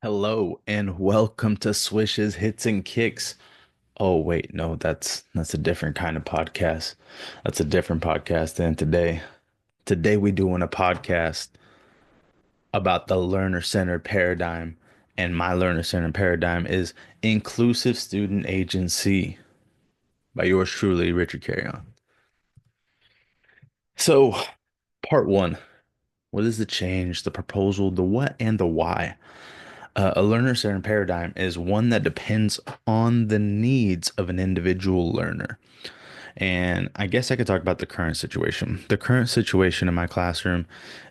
Hello and welcome to Swish's Hits and Kicks. Oh wait, no, that's a different kind of podcast. That's a different podcast than today. Today we doing a podcast about the learner-centered paradigm, and my learner-centered paradigm is inclusive student agency by yours truly, Richard Carrion. So, part one, what is the change, the proposal, the what, and the why? A learner-centered paradigm is one that depends on the needs of an individual learner. And I guess I could talk about the current situation. The current situation in my classroom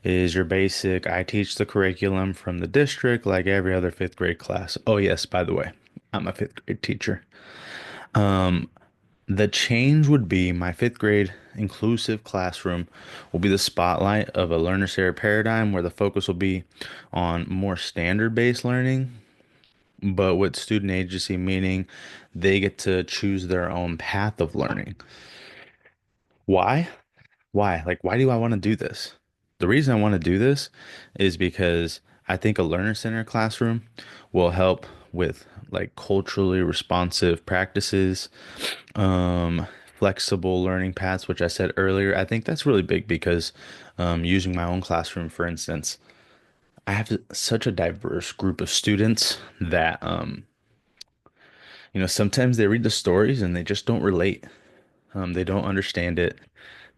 is your basic, I teach the curriculum from the district like every other fifth grade class. Oh, yes, by the way, I'm a fifth grade teacher. The change would be my fifth grade inclusive classroom will be the spotlight of a learner-centered paradigm where the focus will be on more standard-based learning but with student agency, meaning they get to choose their own path of learning. Why? Why? Like, why do I want to do this? The reason I want to do this is because I think a learner centered classroom will help with like culturally responsive practices, flexible learning paths, which I said earlier. I think that's really big because using my own classroom, for instance, I have such a diverse group of students that sometimes they read the stories and they just don't relate. They don't understand it.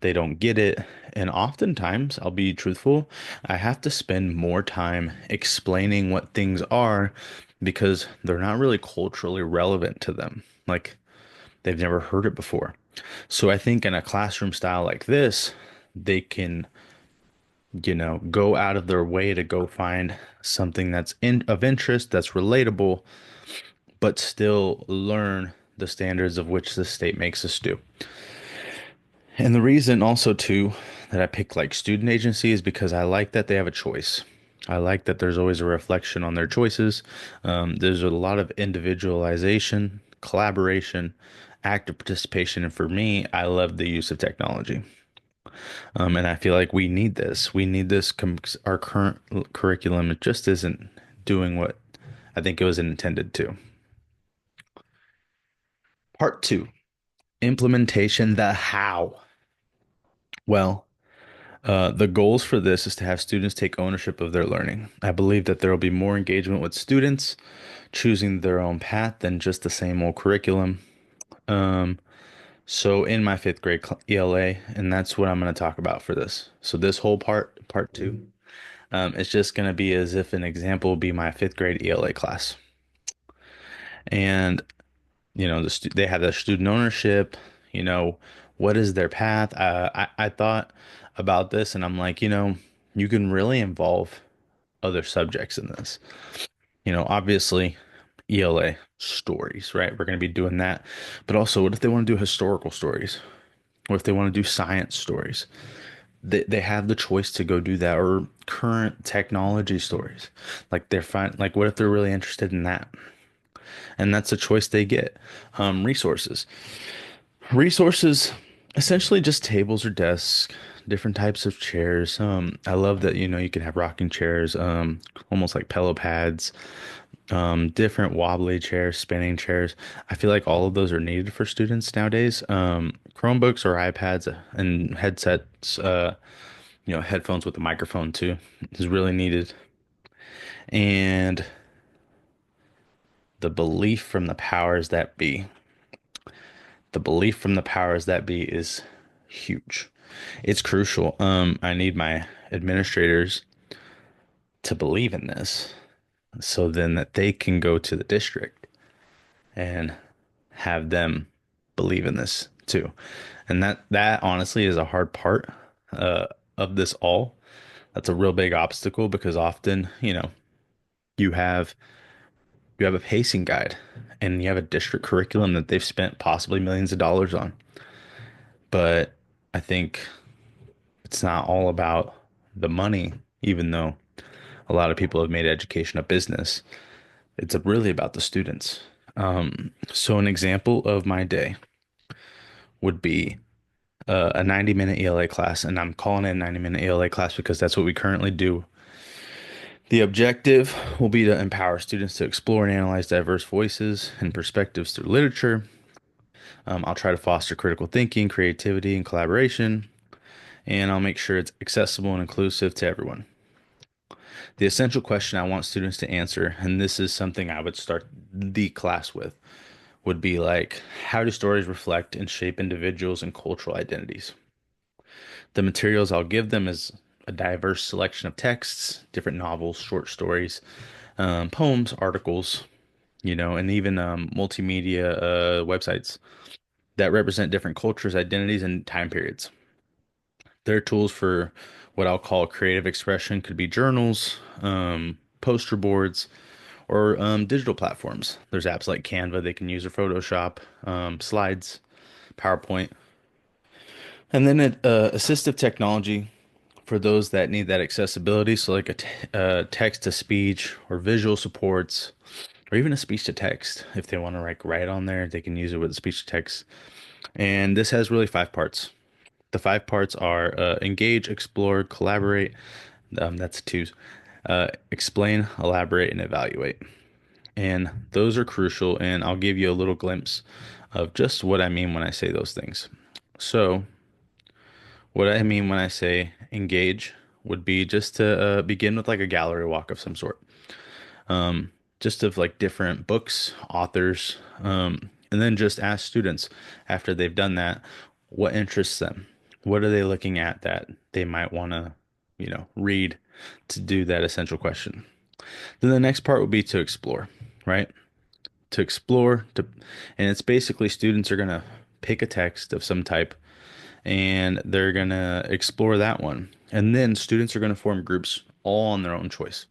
They don't get it. And oftentimes, I'll be truthful, I have to spend more time explaining what things are because they're not really culturally relevant to them. Like they've never heard it before. So I think in a classroom style like this, they can, go out of their way to go find something that's of interest, that's relatable, but still learn the standards of which the state makes us do. And the reason also too that I pick like student agency is because I like that they have a choice. I like that there's always a reflection on their choices. There's a lot of individualization, collaboration, active participation, and for me, I love the use of technology. And I feel like we need this. We need this. Our current curriculum it just isn't doing what I think it was intended to. Part two, implementation, the how. Well, the goals for this is to have students take ownership of their learning. I believe that there will be more engagement with students choosing their own path than just the same old curriculum. Um, so in my fifth grade ELA, and that's what I'm going to talk about for this. So this whole part two, it's just going to be as if an example would be my fifth grade ELA class. And they have the student ownership. You know, what is their path? I thought about this, and I'm like, you can really involve other subjects in this. Obviously, ELA stories, right? We're going to be doing that. But also, what if they want to do historical stories? What if they want to do science stories? They have the choice to go do that or current technology stories. Like they're fine. Like, what if they're really interested in that? And that's a choice they get. Resources. Resources, essentially just tables or desks, different types of chairs. I love that, you can have rocking chairs, almost like pillow pads, different wobbly chairs, spinning chairs. I feel like all of those are needed for students nowadays. Chromebooks or iPads and headsets, headphones with a microphone too is really needed. And the belief from the powers that be. The belief from the powers that be is huge. It's crucial. I need my administrators to believe in this so then that they can go to the district and have them believe in this too. And that honestly is a hard part uh, of this all. That's a real big obstacle because often, you have you have a pacing guide and you have a district curriculum that they've spent possibly millions of dollars on. But I think it's not all about the money, even though a lot of people have made education a business. It's really about the students. So an example of my day would be a 90-minute ELA class, and I'm calling it a 90-minute ELA class because that's what we currently do The objective will be to empower students to explore and analyze diverse voices and perspectives through literature. I'll try to foster critical thinking, creativity, and collaboration, and I'll make sure it's accessible and inclusive to everyone. The essential question I want students to answer, and this is something I would start the class with, would be like, how do stories reflect and shape individuals and cultural identities? The materials I'll give them is a diverse selection of texts, different novels, short stories, poems, articles, and even multimedia websites that represent different cultures, identities, and time periods. Their tools for what I'll call creative expression could be journals, poster boards, or digital platforms. There's apps like Canva they can use, or Photoshop, slides, PowerPoint, and then assistive technology for those that need that accessibility. So like text to speech or visual supports, or even a speech to text. If they want to like write on there, they can use it with speech to text. And this has really five parts. The five parts are engage, explore, collaborate. That's twos. Explain, elaborate, and evaluate. And those are crucial. And I'll give you a little glimpse of just what I mean when I say those things. So, what I mean when I say engage would be just to begin with like a gallery walk of some sort, just of like different books, authors, and then just ask students after they've done that, what interests them? What are they looking at that they might want to, read to do that essential question? Then the next part would be to explore, right? To explore, and it's basically students are going to pick a text of some type and they're going to explore that one. And then students are going to form groups all on their own choice,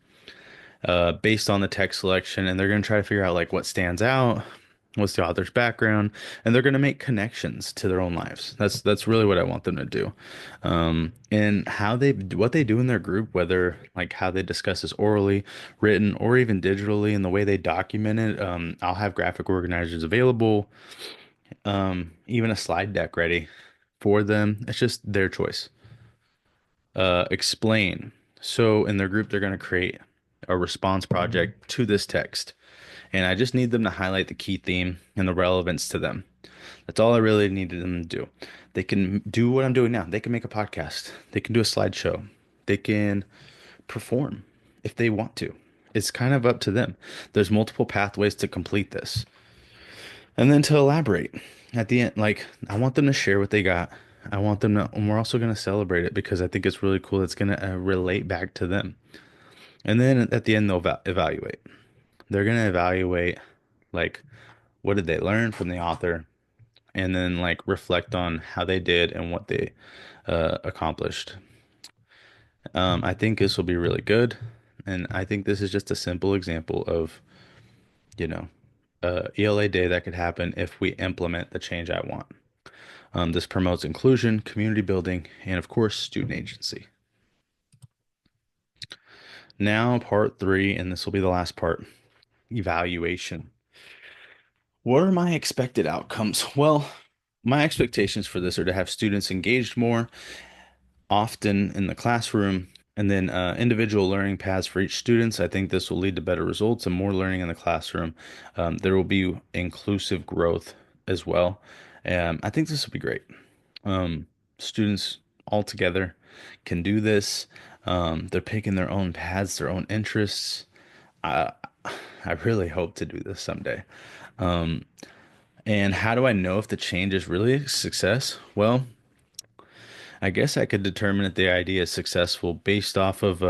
based on the text selection, and they're going to try to figure out like what stands out, what's the author's background, and they're going to make connections to their own lives. That's really what I want them to do, and what they do in their group, whether like how they discuss this orally, written, or even digitally, and the way they document it. I'll have graphic organizers available, even a slide deck ready for them. It's just their choice. Explain. So in their group, they're going to create a response project to this text. And I just need them to highlight the key theme and the relevance to them. That's all I really needed them to do. They can do what I'm doing now. They can make a podcast. They can do a slideshow. They can perform if they want to. It's kind of up to them. There's multiple pathways to complete this. And then to elaborate at the end, like I want them to share what they got. I want them to, and we're also going to celebrate it because I think it's really cool. It's going to relate back to them. And then at the end, they'll evaluate. They're going to evaluate, like, what did they learn from the author? And then, like, reflect on how they did and what they accomplished. I think this will be really good. And I think this is just a simple example of, you know, ELA day that could happen if we implement the change I want. This promotes inclusion, community building, and of course, student agency. Now, part three, and this will be the last part, evaluation. What are my expected outcomes? Well, my expectations for this are to have students engaged more often in the classroom, and then individual learning paths for each student. I think this will lead to better results and more learning in the classroom. There will be inclusive growth as well. I think this will be great. Students all together can do this. They're picking their own paths, their own interests. I I really hope to do this someday. Um, and how do I know if the change is really a success? Well, I guess I could determine if the idea is successful based off of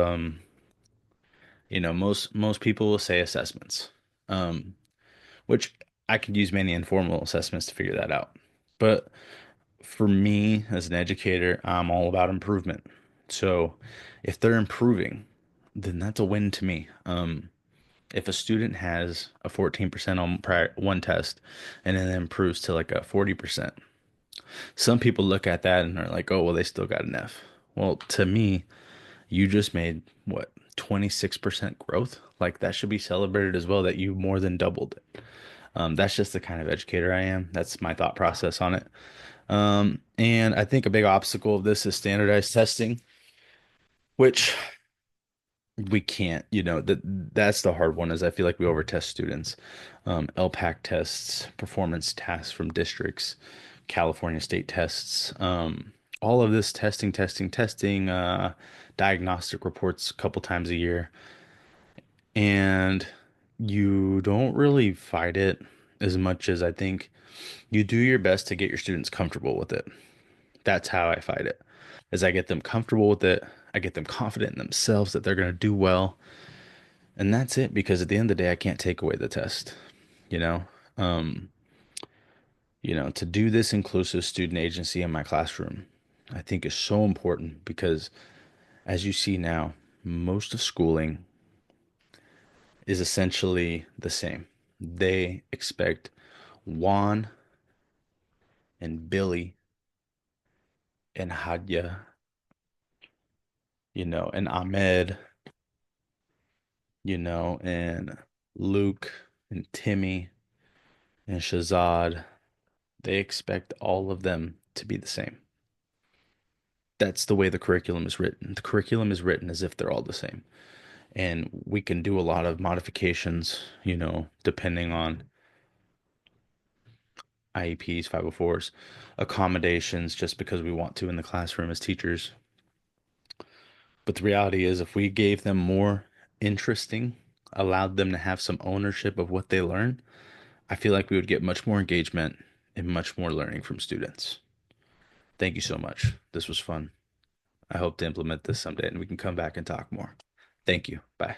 most people will say assessments. Um, which I could use many informal assessments to figure that out. But for me as an educator, I'm all about improvement. So if they're improving, then that's a win to me. If a student has a 14% on prior one test and then improves to like a 40%, some people look at that and are like, oh, well, they still got an F. Well, to me, you just made what, 26% growth? Like that should be celebrated as well, that you more than doubled it. That's just the kind of educator I am. That's my thought process on it. And I think a big obstacle of this is standardized testing, which we can't, that's the hard one is I feel like we overtest students. LPAC tests, performance tasks from districts, California state tests, all of this testing, diagnostic reports a couple times a year. And you don't really fight it as much as I think you do your best to get your students comfortable with it. That's how I fight it. As I get them comfortable with it, I get them confident in themselves that they're going to do well. And that's it because at the end of the day, I can't take away the test, you know? Um, to do this inclusive student agency in my classroom, I think is so important because as you see now, most of schooling is essentially the same. They expect Juan and Billy and Hadya, and Ahmed, and Luke and Timmy and Shazad. They expect all of them to be the same. That's the way the curriculum is written. The curriculum is written as if they're all the same. And we can do a lot of modifications, depending on IEPs, 504s, accommodations, just because we want to in the classroom as teachers. But the reality is, if we gave them more interesting, allowed them to have some ownership of what they learn, I feel like we would get much more engagement and much more learning from students. Thank you so much. This was fun. I hope to implement this someday and we can come back and talk more. Thank you. Bye.